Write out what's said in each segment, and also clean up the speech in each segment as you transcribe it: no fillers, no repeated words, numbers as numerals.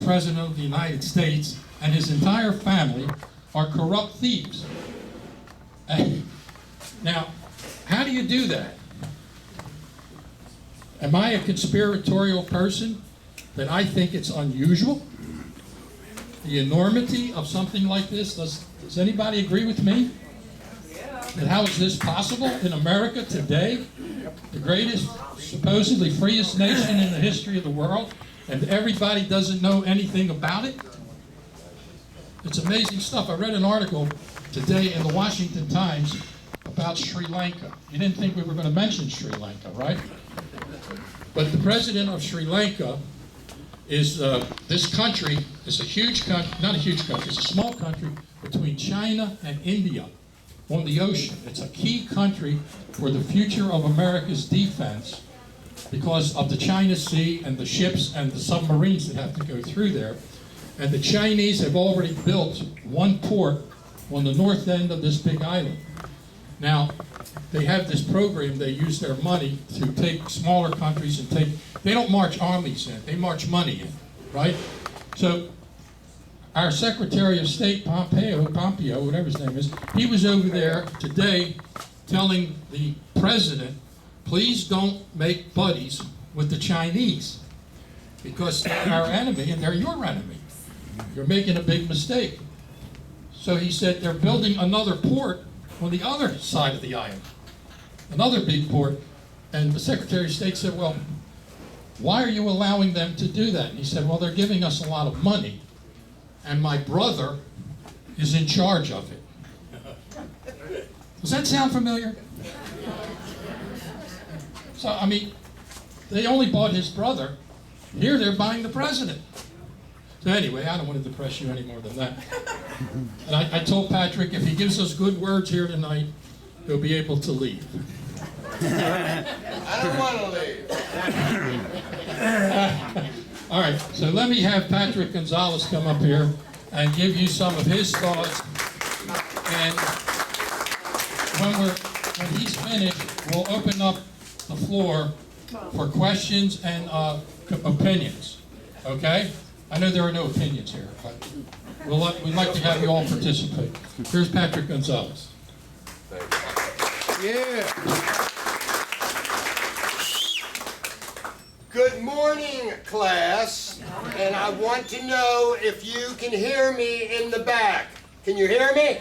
President of the United States and his entire family are corrupt thieves. Now, how do you do that? Am I a conspiratorial person that I think it's unusual? The enormity of something like this, does anybody agree with me? And how is this possible in America today? The greatest, supposedly freest nation in the history of the world, and everybody doesn't know anything about it? It's amazing stuff. I read an article today in the Washington Times about Sri Lanka. You didn't think we were going to mention Sri Lanka, right? But the president of Sri Lanka is, this country is a huge country, not a huge country, it's a small country between China and India on the ocean. It's a key country for the future of America's defense because of the China Sea and the ships and the submarines that have to go through there. And the Chinese have already built one port on the north end of this big island. Now, they have this program, they use their money to take smaller countries and they don't march armies in, they march money in, right? So, our Secretary of State, Pompeo, whatever his name is, he was over there today telling the president, please don't make buddies with the Chinese because they're our enemy and they're your enemy. You're making a big mistake. So he said they're building another port on the other side of the island, another big port. And the Secretary of State said, well, why are you allowing them to do that? And he said, well, they're giving us a lot of money, and my brother is in charge of it. Does that sound familiar? So, I mean, they only bought his brother. Here they're buying the president. So anyway, I don't want to depress you any more than that. And I told Patrick, if he gives us good words here tonight, he'll be able to leave. I don't want to leave. All right, so let me have Patrick Gonzolas come up here and give you some of his thoughts. And when he's finished, we'll open up the floor for questions and opinions. Okay? I know there are no opinions here, but we'd like to have you all participate. Here's Patrick Gonzolas. Yeah. Good morning, class. And I want to know if you can hear me in the back. Can you hear me?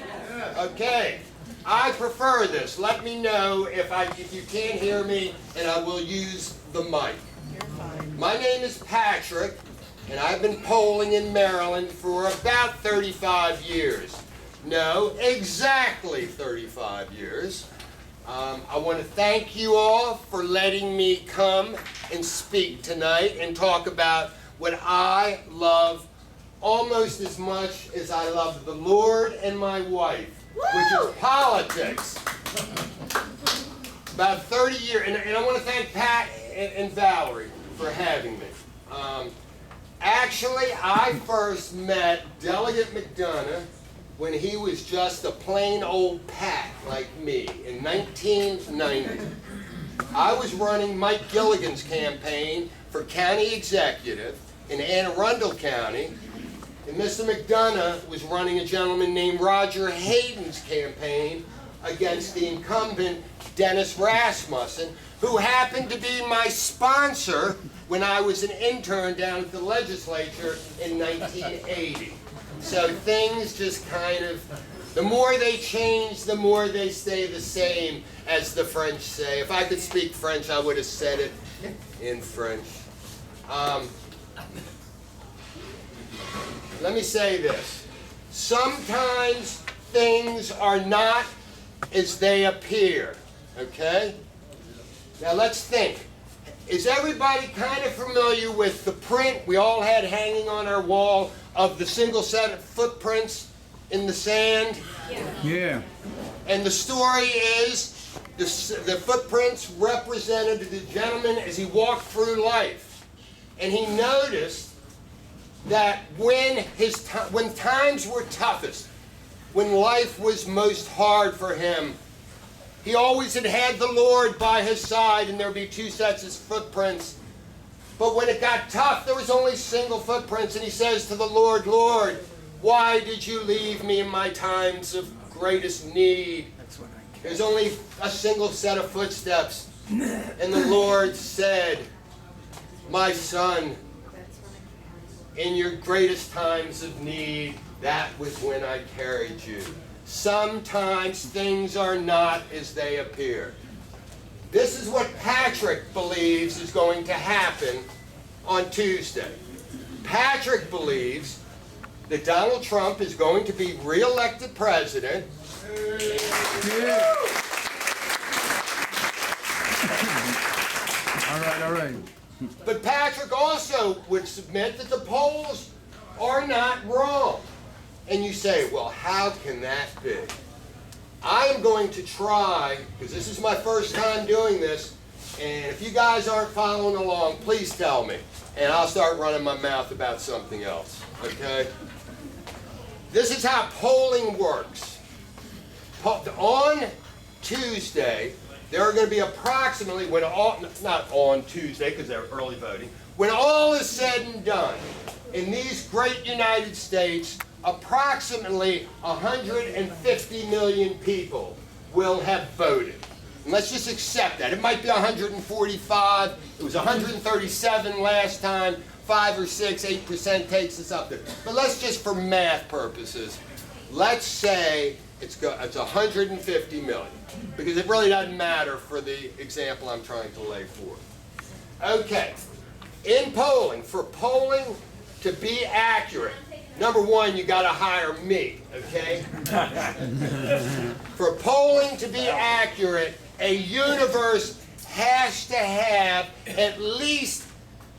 Okay. I prefer this. Let me know if you can't hear me, and I will use the mic. You're fine. My name is Patrick, and I've been polling in Maryland for about 35 years. No, exactly 35 years. I want to thank you all for letting me come and speak tonight and talk about what I love almost as much as I love the Lord and my wife, which is politics. About 30 years, and I want to thank Pat and Valerie for having me. Actually, I first met Delegate McDonough when he was just a plain old Pat like me in 1990. I was running Mike Gilligan's campaign for county executive in Anne Arundel County, and Mr. McDonough was running a gentleman named Roger Hayden's campaign against the incumbent Dennis Rasmussen, who happened to be my sponsor when I was an intern down at the legislature in 1980. So things just kind of, the more they change, the more they stay the same, as the French say. If I could speak French, I would have said it in French. Let me say this. Sometimes things are not as they appear, okay? Now let's think. Is everybody kind of familiar with the print we all had hanging on our wall of the single set of footprints in the sand? Yeah. And the story is the footprints represented the gentleman as he walked through life. And he noticed that when times were toughest, when life was most hard for him, he always had the Lord by his side, and there'd be two sets of footprints But when it got tough, there was only single footprints, and he says to the Lord, Lord, why did you leave me in my times of greatest need? There's only a single set of footsteps. And the Lord said, my son, in your greatest times of need, that was when I carried you. Sometimes things are not as they appear. This is what Patrick believes is going to happen on Tuesday. Patrick believes that Donald Trump is going to be re-elected president. All right. But Patrick also would submit that the polls are not wrong. And you say, well, how can that be? I am going to try, because this is my first time doing this, and if you guys aren't following along, please tell me, and I'll start running my mouth about something else, okay? This is how polling works. On Tuesday, there are going to be approximately, not on Tuesday because they're early voting, when all is said and done, in these great United States, approximately 150 million people will have voted. And let's just accept that. It might be 145. It was 137 last time. 5 or 6, 8% takes us up there. But let's just, for math purposes, let's say it's 150 million. Because it really doesn't matter for the example I'm trying to lay forth. Okay. In polling, for polling to be accurate, number one, you got to hire me, okay? For polling to be accurate, a universe has to have at least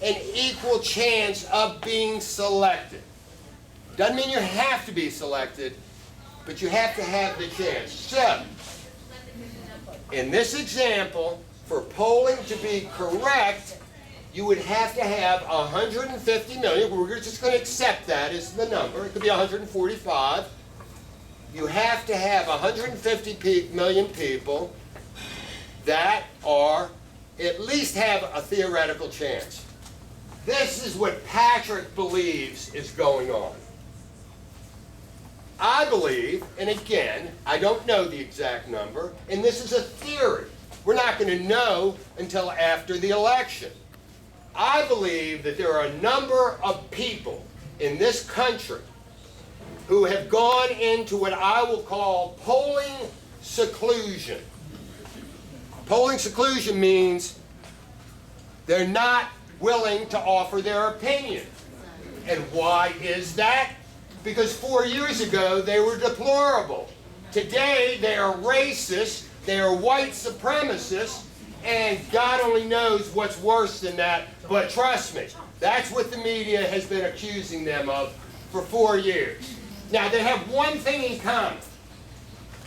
an equal chance of being selected. Doesn't mean you have to be selected, but you have to have the chance. So, in this example, for polling to be correct, you would have to have 150 million. We're just going to accept that as the number. It could be 145. You have to have 150 million people that are, at least have a theoretical chance. This is what Patrick believes is going on. I believe, and again, I don't know the exact number, and this is a theory. We're not going to know until after the election. I believe that there are a number of people in this country who have gone into what I will call polling seclusion. Polling seclusion means they're not willing to offer their opinion. And why is that? Because 4 years ago they were deplorable. Today they are racist, they are white supremacists, and God only knows what's worse than that. But trust me, that's what the media has been accusing them of for 4 years. Now, they have one thing in common.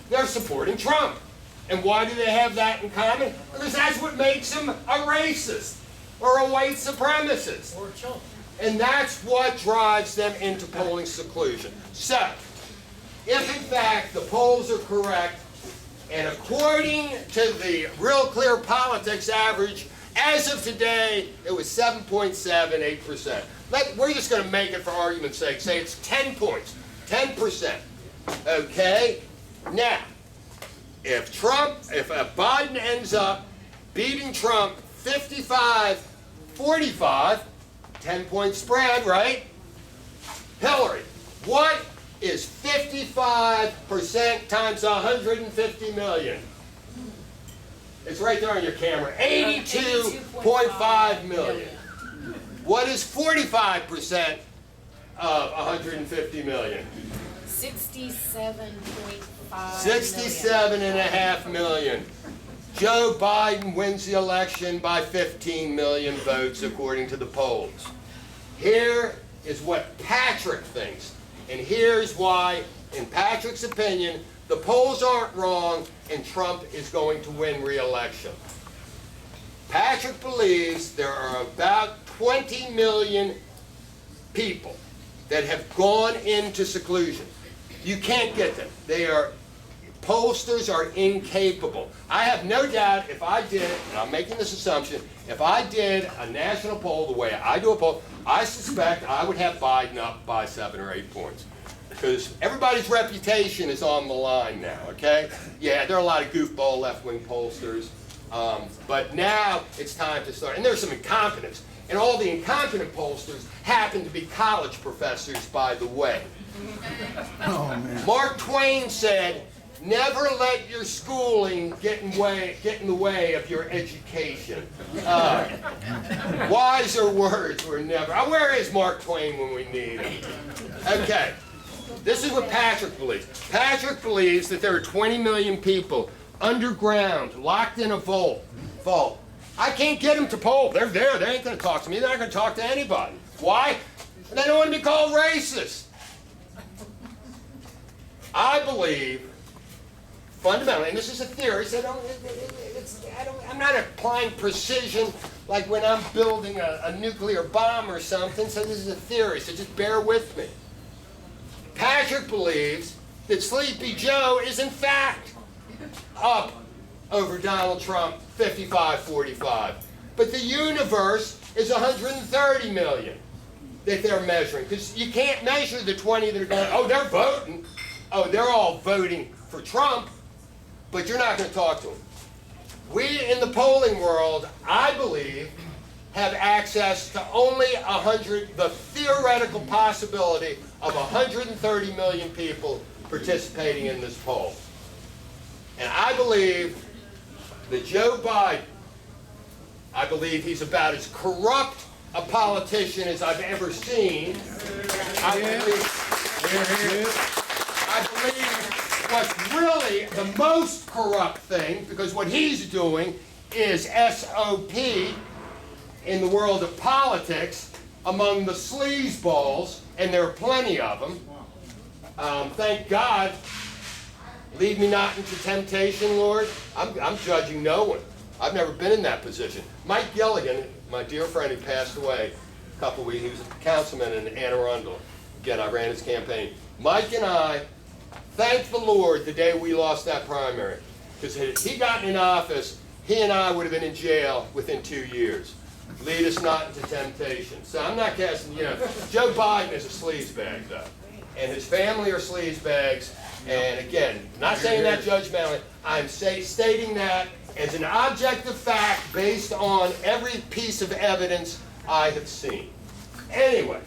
They're supporting Trump. And why do they have that in common? Because that's what makes them a racist or a white supremacist. Or Trump. And that's what drives them into polling seclusion. So, if in fact the polls are correct, and according to the Real Clear Politics average, as of today, it was 7.78%. We're just going to make it for argument's sake. Say it's 10 points, 10%. Okay? Now, if Biden ends up beating Trump 55-45, 10-point spread, right? Hillary, what is 55% times 150 million? It's right there on your camera. 82.5 million. What is 45% of 150 million? 67.5 67.5 million. Joe Biden wins the election by 15 million votes according to the polls. Here is what Patrick thinks. And here's why, in Patrick's opinion, the polls aren't wrong and Trump is going to win re-election. Patrick believes there are about 20 million people that have gone into seclusion. You can't get them. They are Pollsters are incapable. I have no doubt if I did, and I'm making this assumption, if I did a national poll the way I do a poll, I suspect I would have Biden up by 7 or 8 points. Because everybody's reputation is on the line now, okay? Yeah, there are a lot of goofball left-wing pollsters, but now it's time to start. And there's some incompetence. And all the incompetent pollsters happen to be college professors, by the way. Oh, man. Mark Twain said, never let your schooling get in the way of your education. Wiser words were never. Where is Mark Twain when we need him? Okay. This is what Patrick believes. Patrick believes that there are 20 million people underground, locked in a vault. I can't get them to poll. They're there. They ain't going to talk to me. They're not going to talk to anybody. Why? They don't want to be called racist. I believe, fundamentally, and this is a theory, so I'm not applying precision like when I'm building a nuclear bomb or something, so this is a theory, so just bear with me. Patrick believes that Sleepy Joe is in fact up over Donald Trump 55-45. But the universe is 130 million that they're measuring. Because you can't measure the 20 that are going, oh, they're voting. Oh, they're all voting for Trump, but you're not going to talk to them. We in the polling world, I believe, have access to only the theoretical possibility of 130 million people participating in this poll. And I believe that Joe Biden, I believe he's about as corrupt a politician as I've ever seen. I believe what's really the most corrupt thing, because what he's doing is SOP in the world of politics among the sleazeballs, and there are plenty of them. Thank God. Lead me not into temptation, Lord. I'm judging no one. I've never been in that position. Mike Gilligan, my dear friend who passed away a couple of weeks, he was a councilman in Anne Arundel. Again, I ran his campaign. Mike and I thanked the Lord the day we lost that primary. Because had he gotten in office, he and I would have been in jail within 2 years. Lead us not into temptation. So I'm not casting, Joe Biden is a sleazebag, though. And his family are sleazebags. And again, not saying that judgmentally, I'm stating that as an objective fact based on every piece of evidence I have seen. Anyway,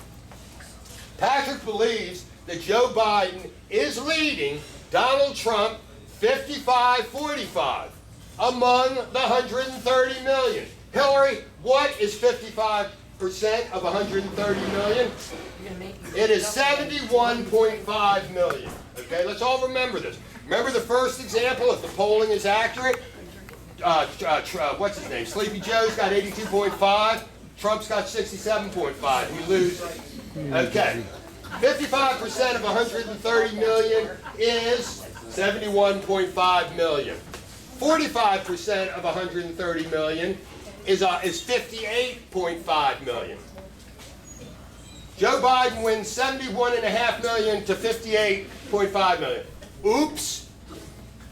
Patrick believes that Joe Biden is leading Donald Trump 55-45 among the 130 million. Hillary, what is 55% of 130 million? It is 71.5 million. Okay, let's all remember this. Remember the first example, if the polling is accurate, what's his name? Sleepy Joe's got 82.5, Trump's got 67.5. We lose. Okay, 55% of 130 million is 71.5 million. 45% of 130 million is 58.5 million. Joe Biden wins 71.5 million to 58.5 million. Oops.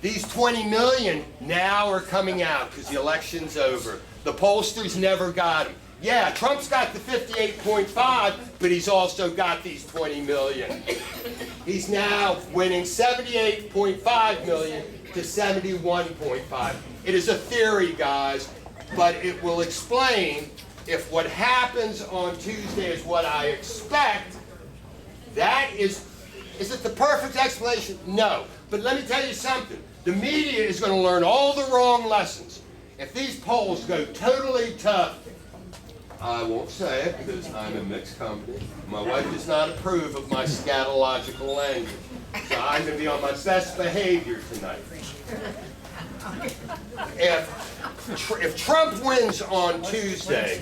These 20 million now are coming out because the election's over. The pollsters never got them. Yeah, Trump's got the 58.5, but he's also got these 20 million. He's now winning 78.5 million to 71.5. It is a theory, guys, but it will explain if what happens on Tuesday is what I expect. That is it the perfect explanation? No. But let me tell you something. The media is going to learn all the wrong lessons. If these polls go totally tough, I won't say it because I'm a mixed company. My wife does not approve of my scatological language. So I'm going to be on my best behavior tonight. If Trump wins on Tuesday...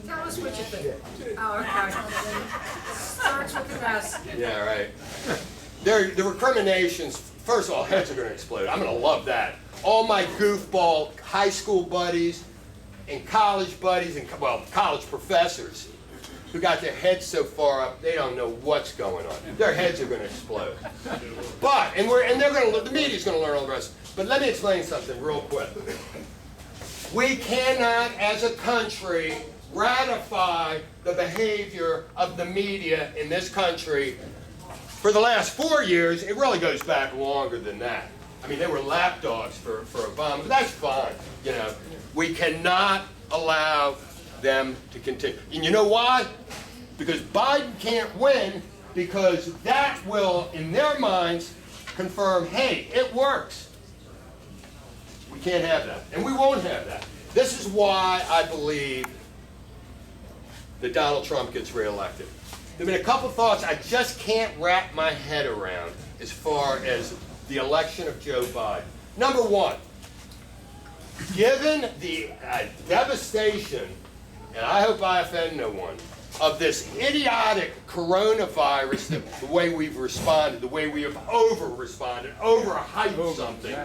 Tell us what you think. Oh, okay. Starts with the S. Yeah, right. The recriminations, first of all, heads are going to explode. I'm going to love that. All my goofball high school buddies and college buddies and, well, college professors who got their heads so far up they don't know what's going on. Their heads are going to explode. But the media's going to learn all the rest. But let me explain something real quick. We cannot, as a country, ratify the behavior of the media in this country. For the last 4 years, it really goes back longer than that. I mean, they were lapdogs for Obama, but that's fine. You know, we cannot allow them to continue. And you know why? Because Biden can't win, because that will, in their minds, confirm, hey, it works. We can't have that, and we won't have that. This is why I believe that Donald Trump gets reelected. There have been a couple thoughts I just can't wrap my head around as far as the election of Joe Biden. Number one, given the devastation, and I hope I offend no one, of this idiotic coronavirus, the way we've responded, the way we have over-responded, overhyped something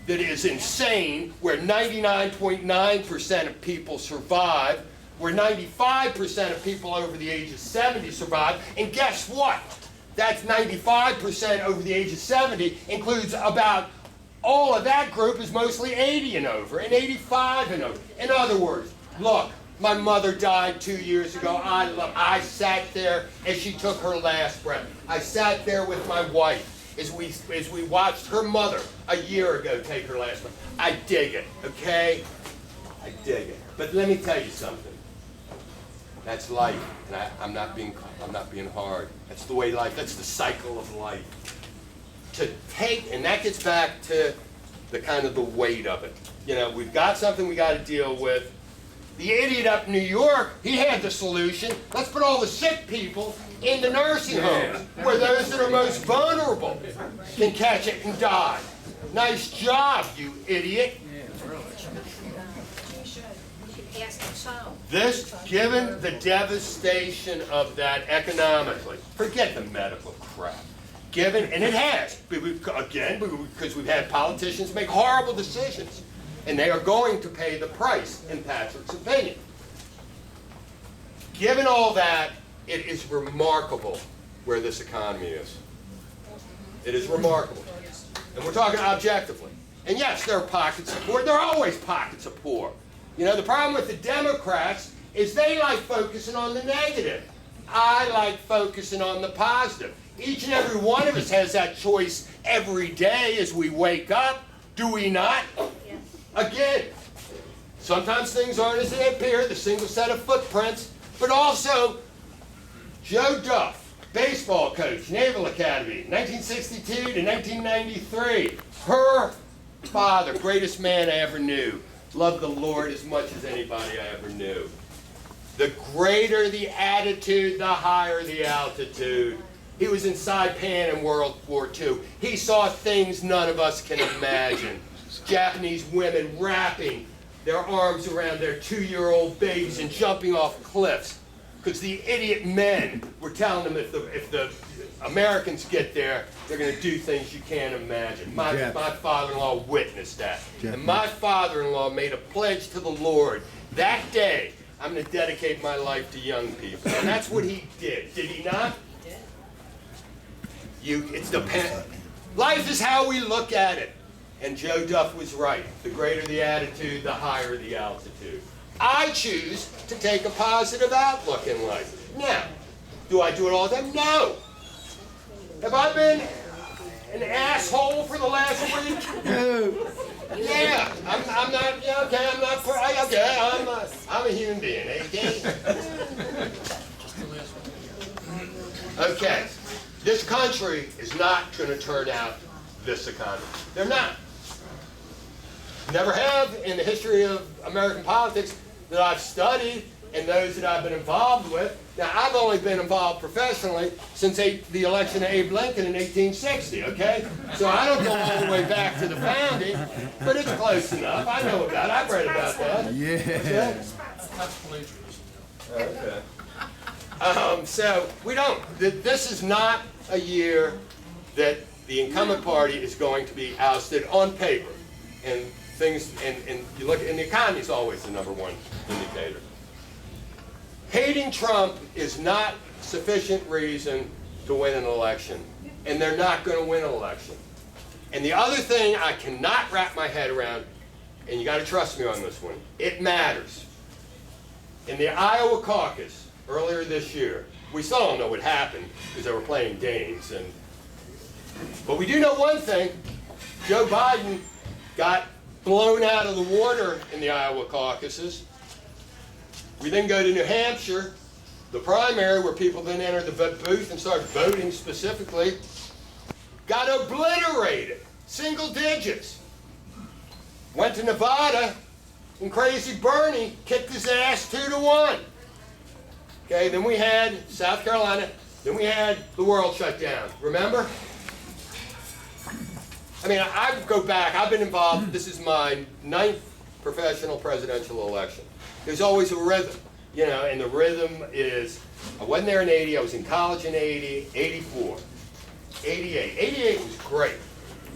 that is insane, where 99.9% of people survive, where 95% of people over the age of 70 survive, and guess what? That's 95% over the age of 70 includes about all of that group is mostly 80 and over, and 85 and over. In other words, look, my mother died 2 years ago. I sat there as she took her last breath. I sat there with my wife as we watched her mother a year ago take her last breath. I dig it, okay? I dig it. But let me tell you something. That's life, and I'm not being hard. That's the way life. That's the cycle of life. And that gets back to the kind of the weight of it. You know, we've got something we got to deal with. The idiot up in New York, he had the solution. Let's put all the sick people in the nursing homes, where those that are most vulnerable can catch it and die. Nice job, you idiot. This, given the devastation of that economically, forget the medical crap. Given, and it has, again, because we've had politicians make horrible decisions, and they are going to pay the price, in Patrick's opinion. Given all that, it is remarkable where this economy is. It is remarkable. And we're talking objectively. And yes, there are pockets of poor. There are always pockets of poor. You know, the problem with the Democrats is they like focusing on the negative. I like focusing on the positive. Each and every one of us has that choice every day as we wake up. Do we not? Yes. Again, sometimes things aren't as they appear, the single set of footprints, but also Joe Duff, baseball coach, Naval Academy, 1962 to 1993. Her father, greatest man I ever knew. Loved the Lord as much as anybody I ever knew. The greater the attitude, the higher the altitude. He was in Saipan in World War II. He saw things none of us can imagine. Japanese women wrapping their arms around their 2-year-old babies and jumping off cliffs. Because the idiot men were telling them if the Americans get there, they're going to do things you can't imagine. My father-in-law witnessed that. And my father-in-law made a pledge to the Lord. That day, I'm going to dedicate my life to young people. And that's what he did. Did he not? It's life is how we look at it. And Joe Duff was right. The greater the attitude, the higher the altitude. I choose to take a positive outlook in life. Now, do I do it all the time? No. Have I been an asshole for the last week? No. Yeah, I'm not. Yeah, okay, I'm not. Okay, I'm a human being. Okay. Okay. This country is not going to turn out this economy. They're not. Never have in the history of American politics that I've studied and those that I've been involved with. Now, I've only been involved professionally since the election of Abe Lincoln in 1860, okay? So I don't go all the way back to the founding, but it's close enough. I know about it. I've read about that. Yeah. That's plagiarism. Okay. So we don't. This is not a year that the incumbent party is going to be ousted on paper. And things, and you look, and the economy is always the #1 indicator. hating Trump is not sufficient reason to win an election, and they're not going to win an election. And the other thing I cannot wrap my head around, and you got to trust me on this one, it matters. In the Iowa caucus earlier this year, we still don't know what happened because they were playing games. But we do know one thing. Joe Biden got blown out of the water in the Iowa caucuses. We then go to New Hampshire, the primary where people then enter the booth and start voting specifically, got obliterated, single digits. Went to Nevada, and Crazy Bernie kicked his ass 2-1. Okay, then we had South Carolina, then we had the world shut down. Remember? I mean, I go back, I've been involved, this is my 9th professional presidential election. There's always a rhythm, you know, and the rhythm is, I wasn't there in 80, I was in college in 80, 84, 88. 88 was great.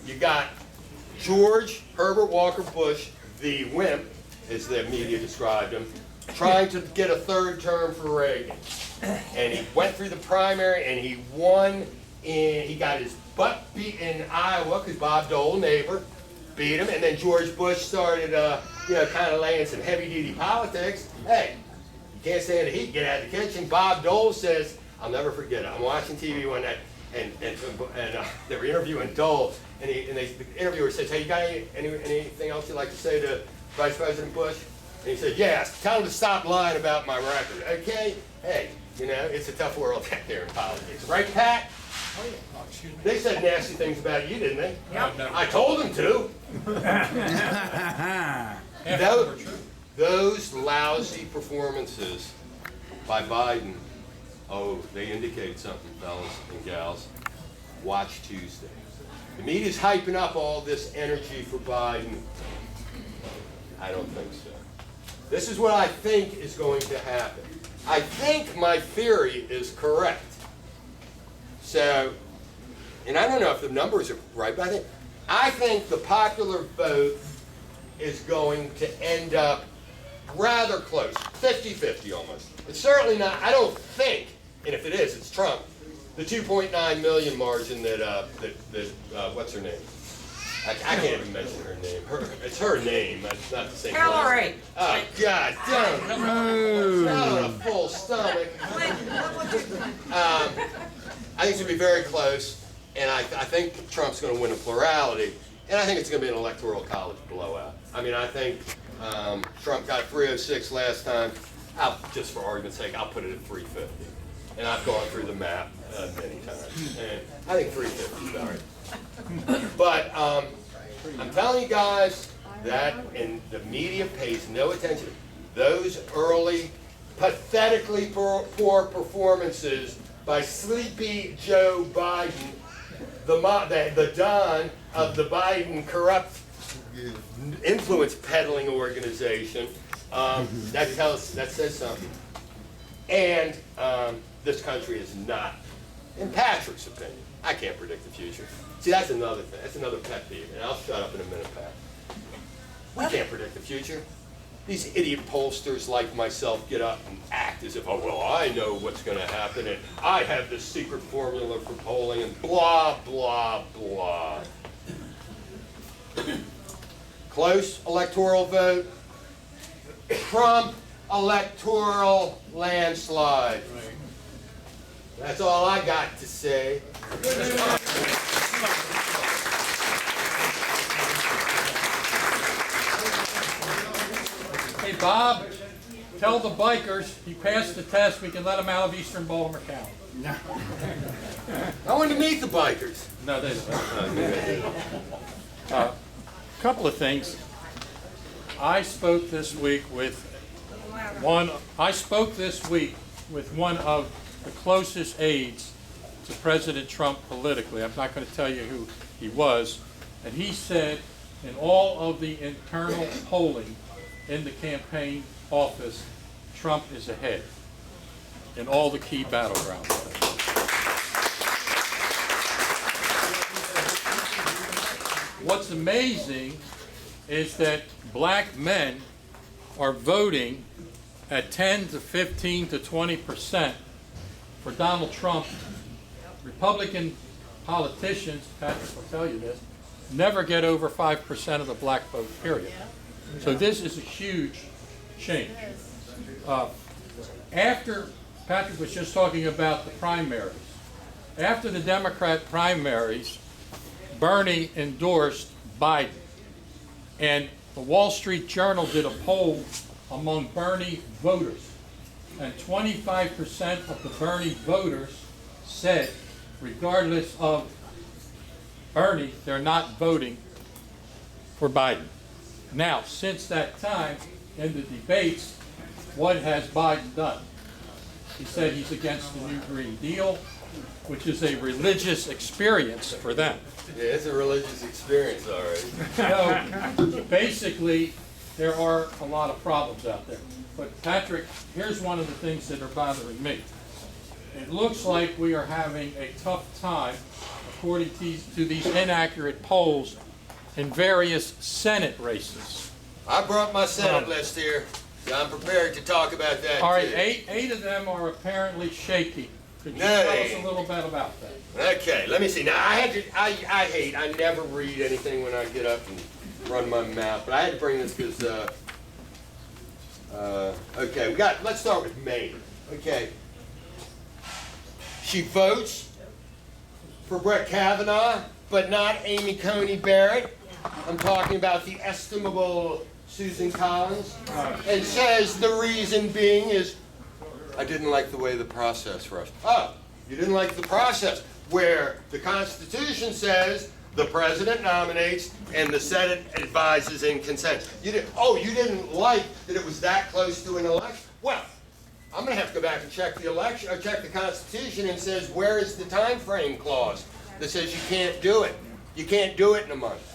You got George Herbert Walker Bush, the wimp, as the media described him, trying to get a 3rd term for Reagan. And he went through the primary and he won, he got his butt beat in Iowa because Bob Dole, neighbor, beat him. And then George Bush started, you know, kind of laying some heavy-duty politics. Hey, you can't stand the heat, get out of the kitchen. Bob Dole says, I'll never forget it. I'm watching TV one night, and they were interviewing Dole, and the interviewer says, hey, you got anything else you'd like to say to Vice President Bush? And he said, yes, tell him to stop lying about my record, okay? Hey, you know, it's a tough world out there in politics. Right, Pat? They said nasty things about you, didn't they? Yep. I told them to. Those lousy performances by Biden, oh, they indicate something, fellas and gals. Watch Tuesday. The media's hyping up all this energy for Biden. I don't think so. This is what I think is going to happen. I think my theory is correct. So, and I don't know if the numbers are right, but I think the popular vote is going to end up rather close, 50-50 almost. It's certainly not, I don't think, and if it is, it's Trump, the 2.9 million margin that what's her name? I can't even mention her name. It's her name, it's not the same one. Valerie. Oh, God, don't. Not on a full stomach. I think it's going to be very close, and I think Trump's going to win a plurality, and I think it's going to be an electoral college blowout. I mean, I think Trump got 306 last time. Just for argument's sake, I'll put it at 350. And I've gone through the map many times, and I think 350 is all right. But I'm telling you guys that, and the media pays no attention. Those early, pathetically poor performances by sleepy Joe Biden, the Don of the Biden corrupt influence peddling organization, that says something. And this country is not, in Patrick's opinion, I can't predict the future. See, that's another thing. That's another pet peeve, and I'll shut up in a minute, Pat. We can't predict the future. These idiot pollsters like myself get up and act as if, oh, well, I know what's going to happen, and I have this secret formula for polling, and blah, blah, blah. Close electoral vote. Trump electoral landslide. That's all I got to say. Hey, Bob, tell the bikers he passed the test, we can let him out of Eastern Baltimore County. I want to meet the bikers. No, they don't. Couple of things. I spoke this week with one of the closest aides to President Trump politically. I'm not going to tell you who he was. And he said in all of the internal polling in the campaign office, Trump is ahead in all the key battlegrounds. What's amazing is that black men are voting at 10 to 15 to 20% for Donald Trump. Republican politicians, Patrick will tell you this, never get over 5% of the black vote, period. So this is a huge change. After, Patrick was just talking about the primaries. After the Democrat primaries, Bernie endorsed Biden. And the Wall Street Journal did a poll among Bernie voters. And 25% of the Bernie voters said, regardless of Bernie, they're not voting for Biden. Now, since that time, in the debates, what has Biden done? He said he's against the New Green Deal, which is a religious experience for them. Yeah, it's a religious experience, all right. So, basically, there are a lot of problems out there. But Patrick, here's one of the things that are bothering me. It looks like we are having a tough time, according to these inaccurate polls, in various Senate races. I brought my Senate list here. So I'm prepared to talk about that. All right, too. eight of them are apparently shaky. Could you tell us a little bit about that? Okay, let me see. Now I never read anything when I get up and run my mouth, but I had to bring this because, okay, let's start with Maine. Okay. She votes for Brett Kavanaugh, but not Amy Coney Barrett. I'm talking about the estimable Susan Collins, and says the reason being is, I didn't like the way the process rushed. Oh, you didn't like the process, where the Constitution says the President nominates and the Senate advises and consents. You didn't like that it was that close to an election? Well, I'm going to have to go back and check the election, or check the Constitution, and says, where is the time frame clause that says you can't do it? You can't do it in a month.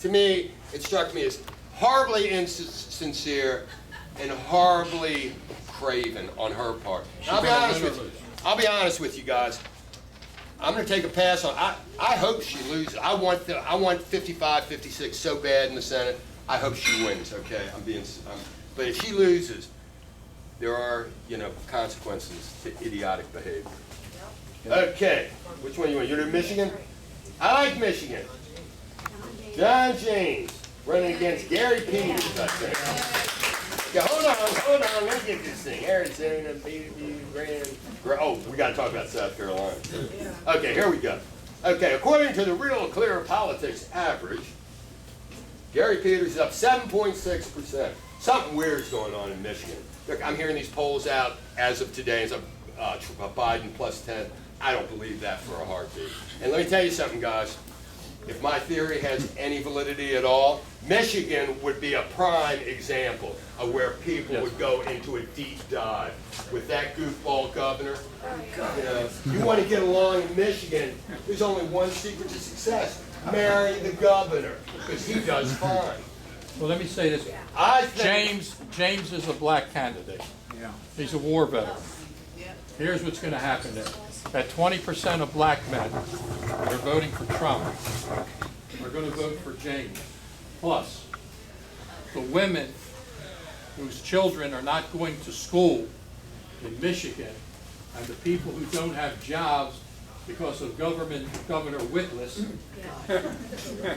To me, it struck me as horribly insincere and horribly craven on her part. I'll be honest with you guys. I'm going to take a pass on. I hope she loses. I want 55-56 so bad in the Senate. I hope she wins. Okay, but if she loses, there are consequences to idiotic behavior. Okay, which one you want? You're in Michigan. I like Michigan. John James running against Gary Peters, I think. Yeah, hold on, let me get this thing. Arizona, oh, we got to talk about South Carolina. Okay, here we go. Okay, according to the Real Clear Politics average, Gary Peters is up 7.6%. Something weird is going on in Michigan. Look, I'm hearing these polls out as of today. It's Biden plus 10. I don't believe that for a heartbeat. And let me tell you something, guys. If my theory has any validity at all, Michigan would be a prime example of where people would go into a deep dive with that goofball governor. You want to get along in Michigan, there's only one secret to success. Marry the governor, because he does fine. Well, let me say this. James is a black candidate. He's a war veteran. Here's what's going to happen there. That 20% of black men that are voting for Trump are going to vote for James. Plus, the women whose children are not going to school in Michigan, and the people who don't have jobs because of Governor Whitless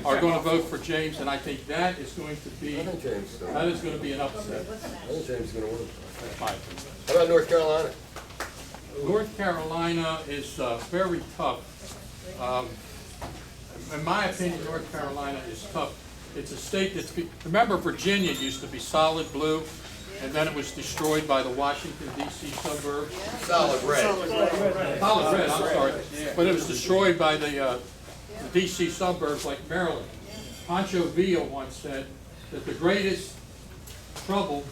are going to vote for James, and I think that is going to be an upset. I think James is going to win. That's my opinion. How about North Carolina? North Carolina is very tough. In my opinion, North Carolina is tough. It's a state that's remember Virginia used to be solid blue, and then it was destroyed by the Washington, D.C. suburbs. Solid red. Solid red, I'm sorry. But it was destroyed by the D.C. suburbs like Maryland. Pancho Villa once said that the greatest problem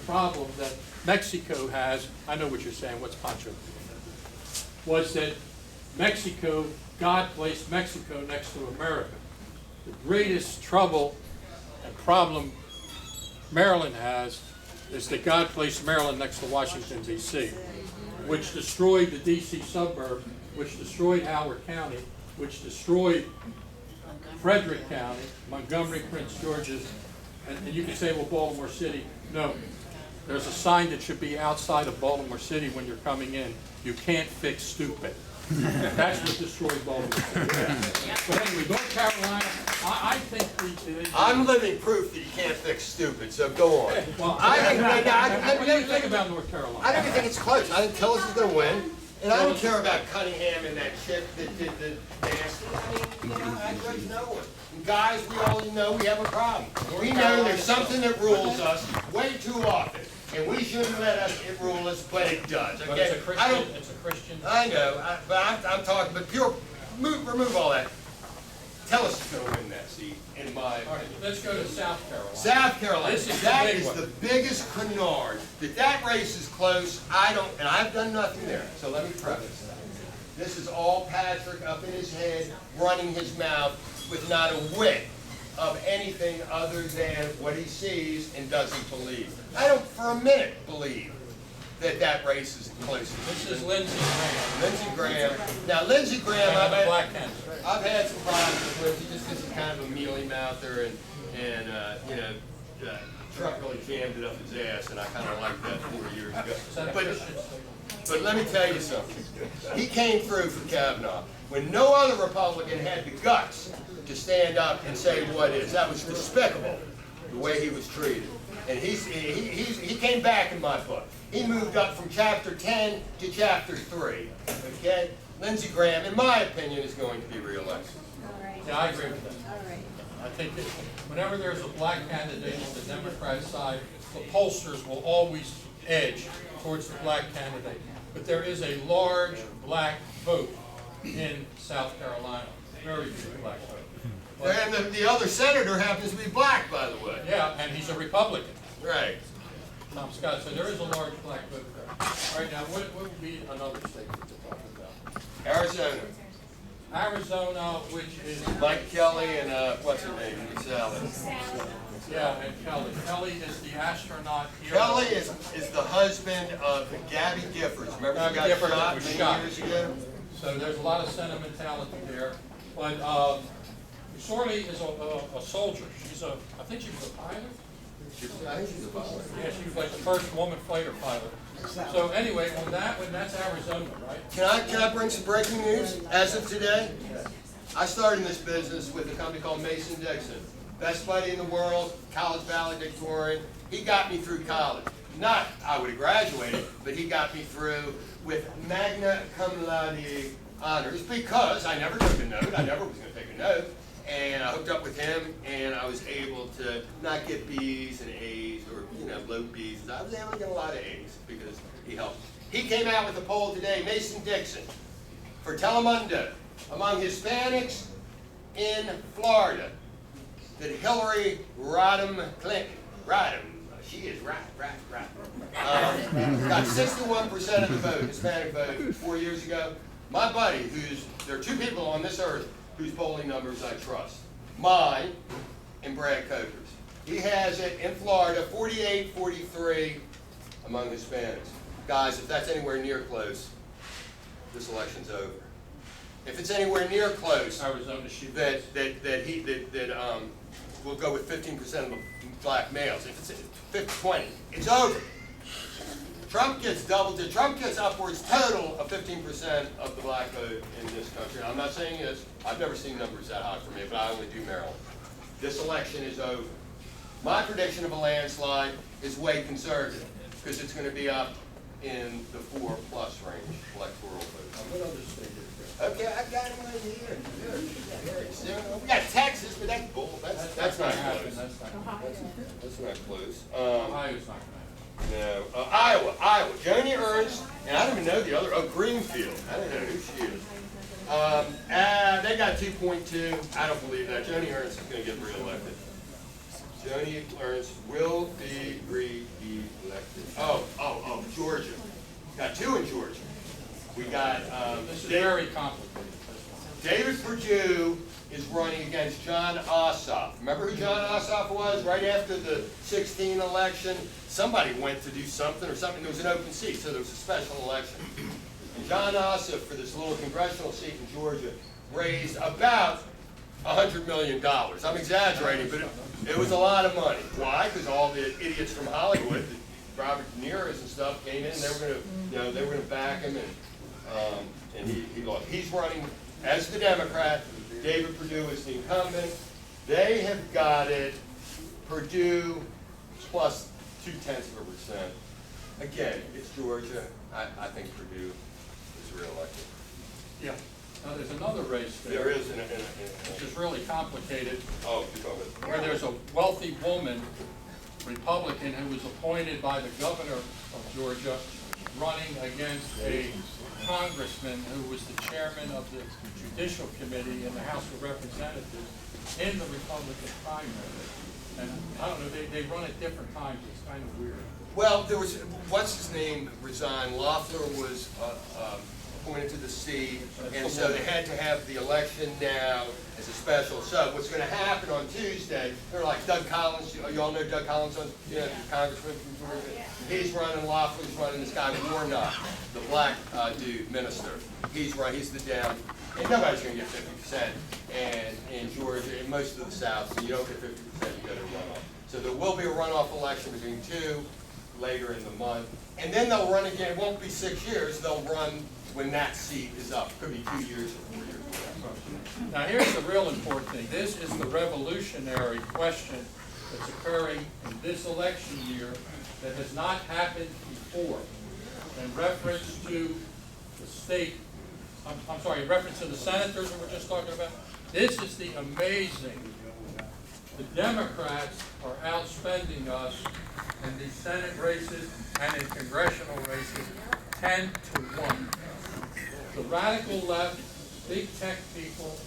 that Mexico has, I know what you're saying, what's Pancho Villa? Was that Mexico, God placed Mexico next to America. The greatest trouble and problem Maryland has is that God placed Maryland next to Washington, D.C., which destroyed the D.C. suburb, which destroyed Howard County, which destroyed Frederick County, Montgomery, Prince George's, and you can say, well, Baltimore City. No. there's a sign that should be outside of Baltimore City when you're coming in. You can't fix stupid. That's what destroyed Baltimore City. But anyway, North Carolina, I think I'm living proof that you can't fix stupid, so go on. Well, what do you think about North Carolina? I don't even think it's close. I think Tillis is going to win. And I don't care about Cunningham and that chick that did the dance. I mean, I judge no one. And guys, we all know we have a problem. We know there's something that rules us way too often. And we shouldn't let it rule us, but it does. Okay? But it's a Christian. I know, but I'm talking, but remove all that. Tillis is going to win that seat, in my All right, opinion. let's go to South Carolina. South Carolina, This is that the big is one. the biggest canard. That race is close, and I've done nothing there, so let me preface that. This is all Patrick up in his head, running his mouth with not a whit of anything other than what he sees and doesn't believe. I don't for a minute believe that race is close. This is Lindsey Graham. Lindsey Graham. Now, Lindsey Graham, And the black candidate. I've had some problems with Lindsey just because he's kind of a mealy-mouther and Trump really jammed it up his ass, and I kind of liked that 4 years ago. But let me tell you something. He came through for Kavanaugh when no other Republican had the guts to stand up and say what is. That was despicable, the way he was treated. And he came back in my book. He moved up from chapter 10 to chapter 3. Okay? Lindsey Graham, in my opinion, is going to be reelected. Yeah, I agree with that. I think that whenever there's a black candidate on the Democrat side, the pollsters will always edge towards the black candidate. But there is a large black vote in South Carolina, very big black vote. And the other senator happens to be black, by the way. Yeah, and he's a Republican, Right. Tom Scott. So there is a large black vote there. All right, now what would be another state that you're talking about? Arizona. Arizona, which is Mike Kelly and what's her name? Salling. yeah, and Kelly. Kelly is the astronaut here. Kelly is the husband of Gabby Giffords. Remember she Gabby got Giffords shot was many shot. years ago? So there's a lot of sentimentality there. But Sorley is a soldier. I think she was a pilot. I think she's a pilot. Yeah, she was like the first woman fighter pilot. So anyway, on that one, that's Arizona, right? Can I bring some breaking news as of today? I started in this business with a company called Mason-Dixon. Best buddy in the world, college valedictorian. He got me through college. Not I would have graduated, but he got me through with magna cum laude honors because I never took a note. I never was going to take a note. And I hooked up with him, and I was able to not get B's and A's or low B's. I was able to get a lot of A's because he helped. He came out with a poll today, Mason-Dixon, for Telemundo, among Hispanics in Florida, that Hillary Rodham Clinton, she is right. Got 61% of the vote, Hispanic vote, 4 years ago. My buddy, there are two people on this earth whose polling numbers I trust. Mine and Brad Coker's. He has it in Florida, 48-43 among Hispanics. Guys, if that's anywhere near close, this election's over. If it's anywhere near close, Arizona, we'll go with 15% of the black males. If it's 20, it's over. Trump gets upwards total of 15% of the black vote in this country. I'm not saying this. I've never seen numbers that high for me, but I only do Maryland. This election is over. My prediction of a landslide is way conservative because it's going to be up in the 4+ range electoral vote. What other state is there? Okay, I got him right here. Good. We got Texas, but that's bull. That's not close. That's not close. Ohio's not going to happen. No, Iowa. Joni Ernst, and I don't even know the other. Oh, Greenfield. I don't know who she is. They got 2.2. I don't believe that. Joni Ernst is going to get reelected. Joni Ernst will be re-elected. Oh, Georgia. Got 2 in Georgia. We got This is very complicated. David Perdue is running against John Ossoff. Remember who John Ossoff was? Right after the 2016 election, somebody went to do something or something. There was an open seat, so there was a special election. And John Ossoff, for this little congressional seat in Georgia, raised about $100 million. I'm exaggerating, but it was a lot of money. Why? Because all the idiots from Hollywood Robert De Niro's and stuff came in, and they were gonna, you know, they were gonna back him, and he lost. He's running as the Democrat. David Perdue is the incumbent. They have got it, Perdue plus 0.2%. Again, it's Georgia. I think Perdue is reelected. Yeah. Now, there's another race there. There is Which is really complicated, oh, you go with where there's a wealthy woman, Republican, who was appointed by the governor of Georgia, running against a congressman who was the chairman of the Judicial Committee in the House of Representatives in the Republican primary. And I don't know, they run at different times. It's kind of weird. Well, there was, what's his name resigned, Loeffler was appointed to the seat, and so they had to have the election now as a special. So what's going to happen on Tuesday, they're like Doug Collins, you all know Doug Collins, you know, the congressman from Georgia? He's running, Loeffler's running, this guy Warnock, the black dude, minister. He's the down, and nobody's going to get 50%, and in Georgia, in most of the South, so you don't get 50%, you go to runoff. So there will be a runoff election between two later in the month, and then they'll run again. It won't be 6 years, they'll run when that seat is up. Could be 2 years or 4 years. Now, here's the real important thing. This is the revolutionary question that's occurring in this election year that has not happened before. In reference to the state, I'm sorry, in reference to the senators that we're just talking about, this is the amazing. The Democrats are outspending us in these Senate races and in congressional races 10-1. The radical left, big tech people,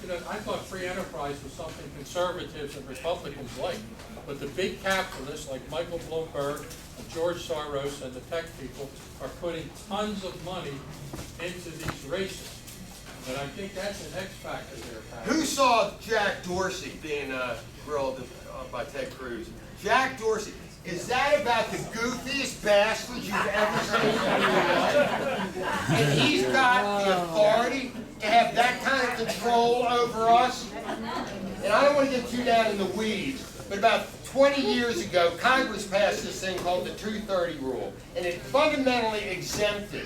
you know, I thought free enterprise was something conservatives and Republicans liked, but the big capitalists like Michael Bloomberg and George Soros and the tech people are putting tons of money into these races. And I think that's an X factor there, Pat. Who saw Jack Dorsey being grilled by Ted Cruz? Jack Dorsey. Is that about the goofiest bastard you've ever seen in your life? And he's got the authority to have that kind of control over us? And I don't want to get too down in the weeds, but about 20 years ago, Congress passed this thing called the 230 rule, and it fundamentally exempted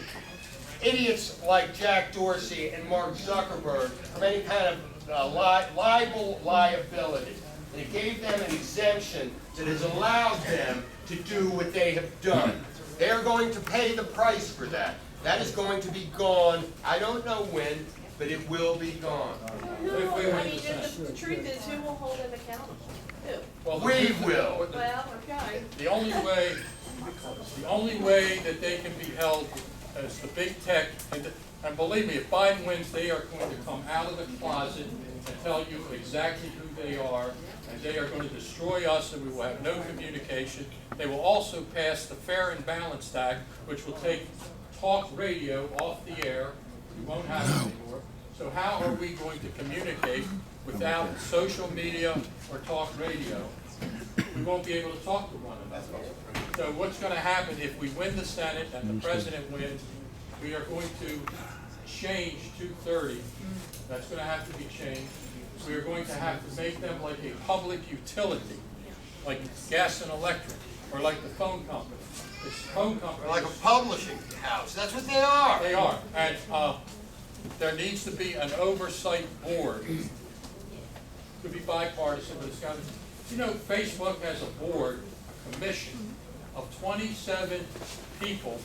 idiots like Jack Dorsey and Mark Zuckerberg from any kind of libel liability. And it gave them an exemption that has allowed them to do what they have done. They're going to pay the price for that. That is going to be gone. I don't know when, but it will be gone. The truth is, who will hold them accountable? Who? Well, We will. Well, okay. The only way that they can be held as the big tech, and believe me, if Biden wins, they are going to come out of the closet and tell you exactly who they are, and they are going to destroy us, and we will have no communication. They will also pass the Fair and Balanced Act, which will take talk radio off the air. We won't have it anymore. So how are we going to communicate without social media or talk radio? We won't be able to talk to one another. So what's going to happen if we win the Senate and the president wins? We are going to change 230. That's going to have to be changed. We are going to have to make them like a public utility, like gas and electric, or like the phone company. This phone company, Or like a publishing house. That's what they are. they are, and there needs to be an oversight board. Could be bipartisan, but it's got to. You know, Facebook has a board, a commission of 27 people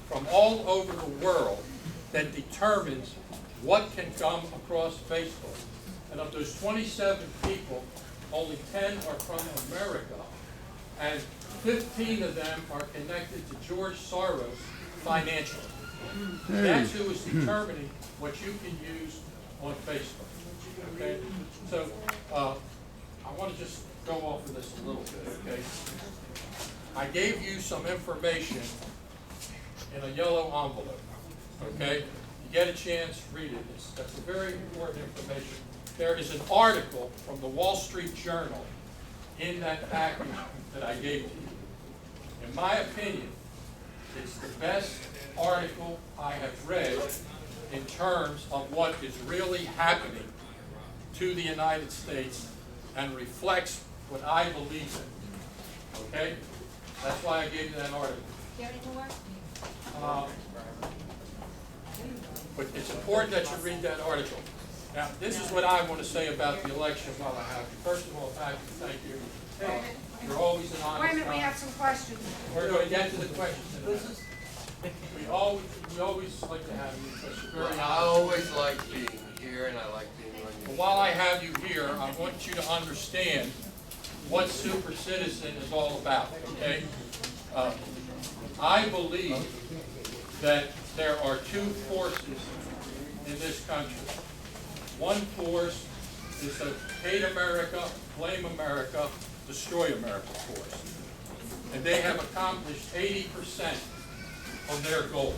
from all over the world that determines what can come across Facebook. And of those 27 people, only 10 are from America, and 15 of them are connected to George Soros financially. That's who is determining what you can use on Facebook. Okay? So, I want to just go off of this a little bit, okay? I gave you some information in a yellow envelope, okay? You get a chance, read it. That's a very important information. There is an article from the Wall Street Journal in that package that I gave to you. In my opinion, it's the best article I have read in terms of what is really happening to the United States and reflects what I believe in. Okay? That's why I gave you that article. Do you have any more? But it's important that you read that article. Now, this is what I want to say about the election while I have you. First of all, thank you. Hey, you're always an honest Wait a minute, we guy. have some questions. We're going to get to the questions in a minute. We always like to have you because you're very I honest. always like being here, and I like being on But you. while I have you here, I want you to understand what Super Citizen is all about, okay? I believe that there are two forces in this country. One force is the hate America, blame America, destroy America force. And they have accomplished 80% of their goals.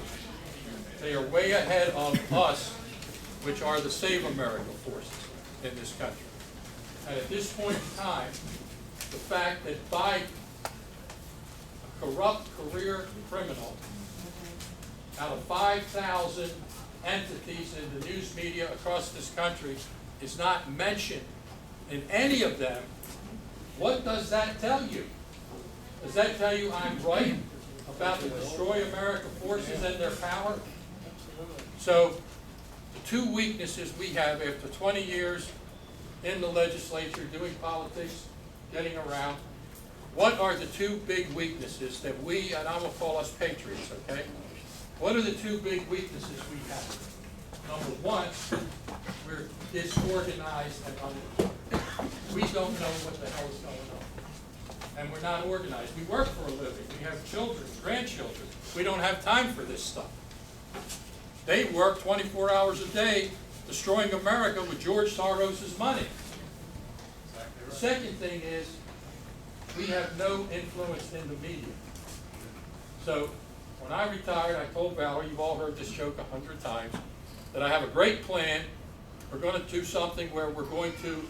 They are way ahead of us, which are the Save America forces in this country. And at this point in time, the fact that Biden, a corrupt career criminal, out of 5,000 entities in the news media across this country, is not mentioned in any of them, what does that tell you? Does that tell you I'm right about the Destroy America forces and their power? So, the two weaknesses we have after 20 years in the legislature, doing politics, getting around, what are the two big weaknesses that we, and I'm going to call us patriots, okay? What are the two big weaknesses we have? Number one, we're disorganized and uninformed. We don't know what the hell is going on. And we're not organized. We work for a living. We have children, grandchildren. We don't have time for this stuff. They work 24 hours a day destroying America with George Soros' money. The second thing is we have no influence in the media. So when I retired, I told Valerie, you've all heard this joke 100 times, that I have a great plan. We're going to do something where we're going to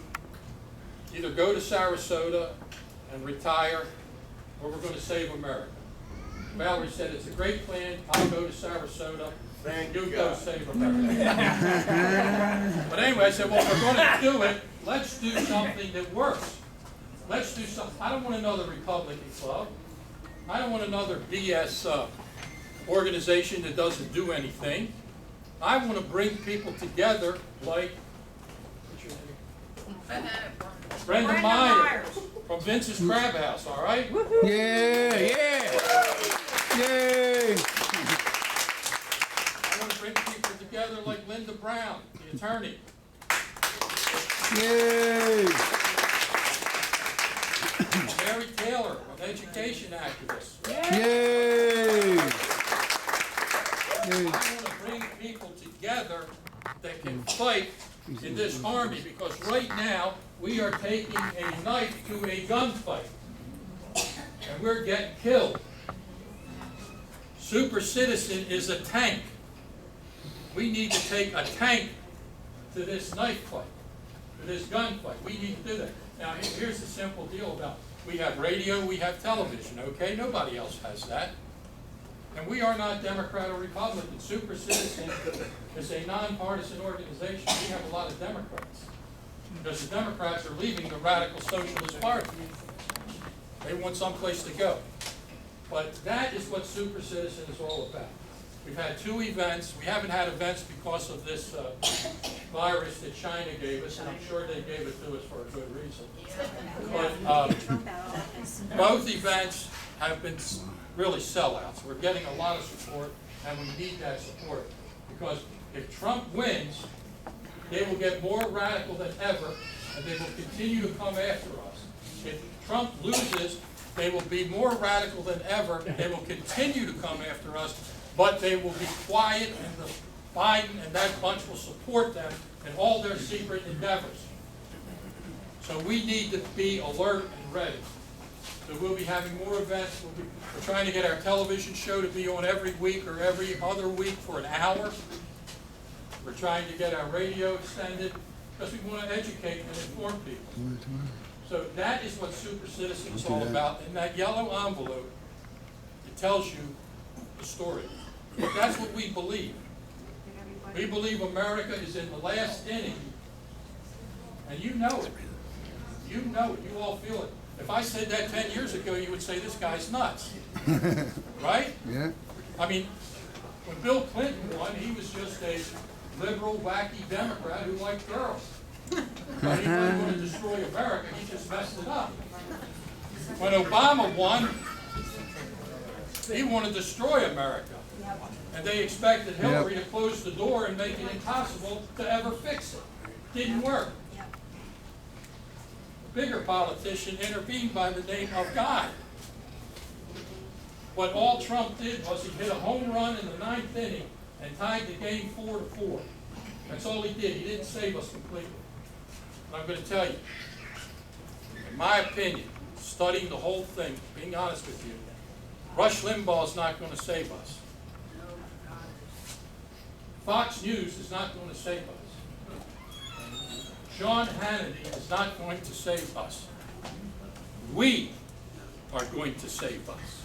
either go to Sarasota and retire, or we're going to save America. Valerie said, it's a great plan, I'll go to Sarasota, Thank you you, go God. save America. But anyway, I said, well, if we're going to do it, let's do something that works. Let's do something. I don't want another Republican club. I don't want another BS organization that doesn't do anything. I want to bring people together like, what's your name? Brenda Brenda Myers Myers. from Vince's Crab House, all right? Yeah, yeah. Yay. I want to bring people together like Linda Brown, the attorney. Yay. Mary Taylor, an education activist. Yay. I want to bring people together that can fight in this army, because right now we are taking a knife to a gunfight and we're getting killed. Super Citizen is a tank. We need to take a tank to this knife fight, to this gunfight. We need to do that. Now here's the simple deal about, we have radio, we have television, okay? Nobody else has that. And we are not Democrat or Republican. Super Citizen is a nonpartisan organization. We have a lot of Democrats. Because the Democrats are leaving the Radical Socialist Party. They want someplace to go. But that is what Super Citizen is all about. We've had two events. We haven't had events because of this virus that China gave us, and I'm sure they gave it to us for a good reason. But both events have been really sellouts. We're getting a lot of support, and we need that support. Because if Trump wins, they will get more radical than ever, and they will continue to come after us. If Trump loses, they will be more radical than ever. They will continue to come after us, but they will be quiet, and the Biden and that bunch will support them in all their secret endeavors. So we need to be alert and ready. So we'll be having more events. We're trying to get our television show to be on every week or every other week for an hour. We're trying to get our radio extended because we want to educate and inform people. So that is what Super Citizen is all about. In that yellow envelope, it tells you the story. That's what we believe. We believe America is in the last inning, and you know it. You know it. You all feel it. If I said that 10 years ago, you would say this guy's nuts, right? Yeah. I mean, when Bill Clinton won, he was just a liberal, wacky Democrat who liked girls. But he wasn't going to destroy America, he just messed it up. When Obama won, he wanted to destroy America. And they expected Hillary to close the door and make it impossible to ever fix it. Didn't work. A bigger politician intervened by the name of God. What all Trump did was he hit a home run in the 9th inning and tied the game 4-4. That's all he did. He didn't save us completely. But I'm going to tell you, in my opinion, studying the whole thing, being honest with you, Rush Limbaugh is not going to save us. Fox News is not going to save us. Sean Hannity is not going to save us. We are going to save us.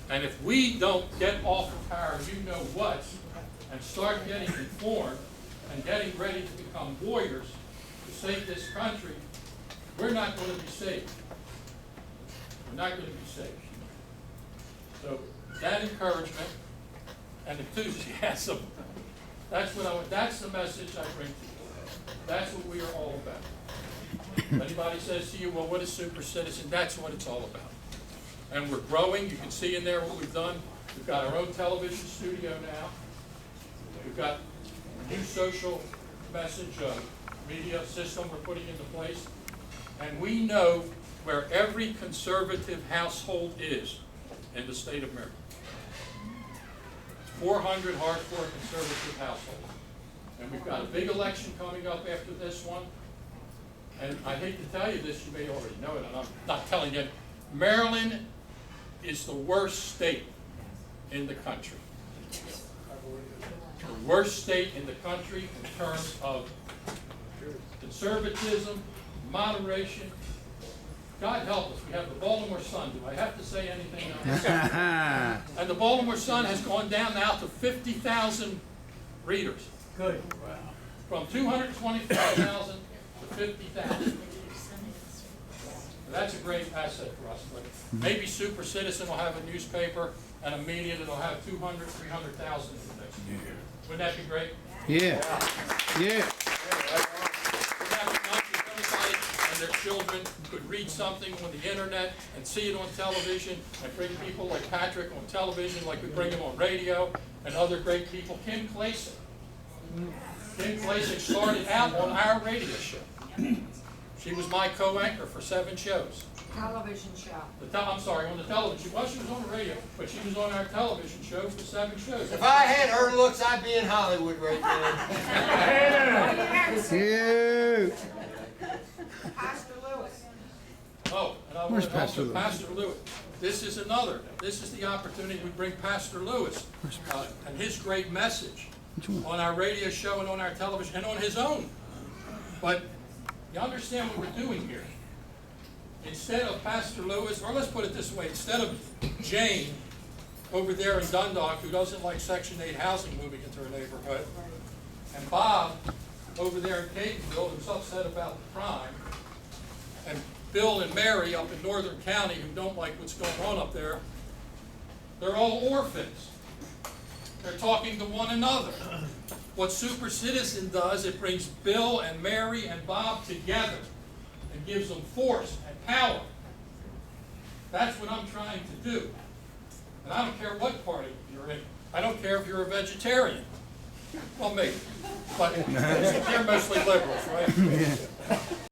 And if we don't get off of our you-know-whats and start getting informed and getting ready to become warriors to save this country, we're not going to be saved. We're not going to be saved. So that encouragement and enthusiasm, that's the message I bring to you. That's what we are all about. If anybody says to you, well, what is Super Citizen? That's what it's all about. And we're growing. You can see in there what we've done. We've got our own television studio now. We've got a new social message media system we're putting into place. And we know where every conservative household is in the state of Maryland. 400 hardcore conservative households. And we've got a big election coming up after this one. And I hate to tell you this, you may already know it, and I'm not telling you. Maryland is the worst state in the country. The worst state in the country in terms of conservatism, moderation. God help us, we have the Baltimore Sun. Do I have to say anything else? And the Baltimore Sun has gone down now to 50,000 readers. Good. From 225,000 to 50,000. That's a great asset for us. But maybe Super Citizen will have a newspaper and a media that will have 200, 300,000 in the next year. Wouldn't that be great? Yeah. Yeah. Wouldn't that be nice if everybody and their children could read something on the internet and see it on television and bring people like Patrick on television, like we bring him on radio, and other great people. Kim Clayson. Kim Clayson started out on our radio show. She was my co-anchor for 7 shows. Television show. I'm sorry, on the television. Well, she was on the radio, but she was on our television show for 7 shows. If I had her looks, I'd be in Hollywood right now. Yeah. Pastor Lewis. Oh, and I want Where's to Pastor also Lewis? Pastor Lewis. This is the opportunity we bring Pastor Lewis and his great message on our radio show and on our television and on his own. But you understand what we're doing here. Instead of Pastor Lewis, or let's put it this way, instead of Jane over there in Dundalk, who doesn't like Section 8 housing moving into her neighborhood, and Bob over there in Cadenville, who's upset about the crime, and Bill and Mary up in Northern County, who don't like what's going on up there, they're all orphans. They're talking to one another. What Super Citizen does, it brings Bill and Mary and Bob together and gives them force and power. That's what I'm trying to do. And I don't care what party you're in. I don't care if you're a vegetarian. Well, maybe. But they're mostly liberals, right?